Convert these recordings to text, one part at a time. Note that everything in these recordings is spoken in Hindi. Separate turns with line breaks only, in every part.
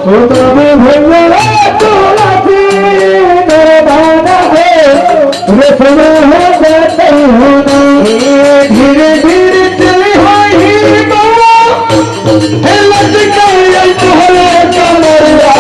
तबे भैया तोला थी दरबाना है रे सुनो हो जाते हो धीरे धीरे चले हो ही बाबा हे लटका ये तोहरे कमरिया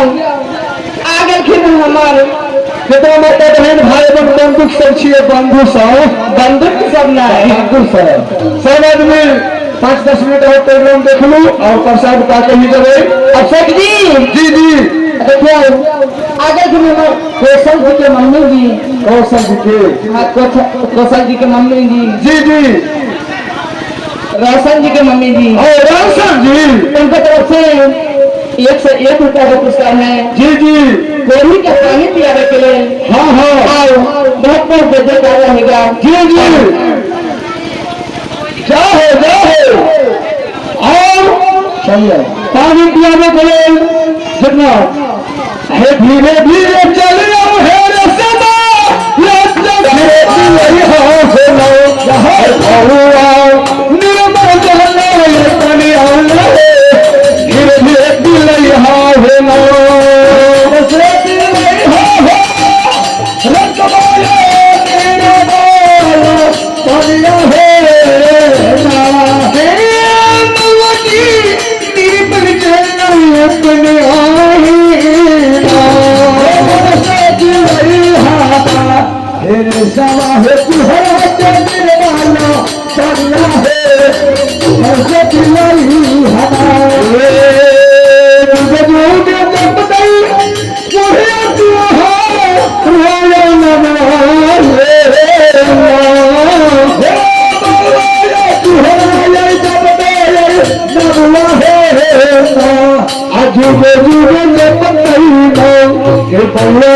आगे खिन हमारे कितना माता बहन भाई बंदूक सब छिए बंदूक सब ना है बंदूक सब आदमी 5-10 मिनट और प्रोग्राम देख लू और प्रसाद का कहीं जब अक्षय जी जी देखिए आगे खिन हमारे कौशल जी के मम्मी जी कौशल जी के कौशल जी के मम्मी जी जी रोशन जी के मम्मी जी और रोशन जी उनके तरफ से 1 से 1 रुपया का पुरस्कार है जी जी कोरी का पानी पियाने के लिए हाँ हाँ बहुत बहुत बेहतर कार्य रहेगा जी जी जाओ और चलिए पानी पियाने के लिए जितना है धीरे धीरे चल रहा है रसदा जुगे जुगे पतई के पल्ले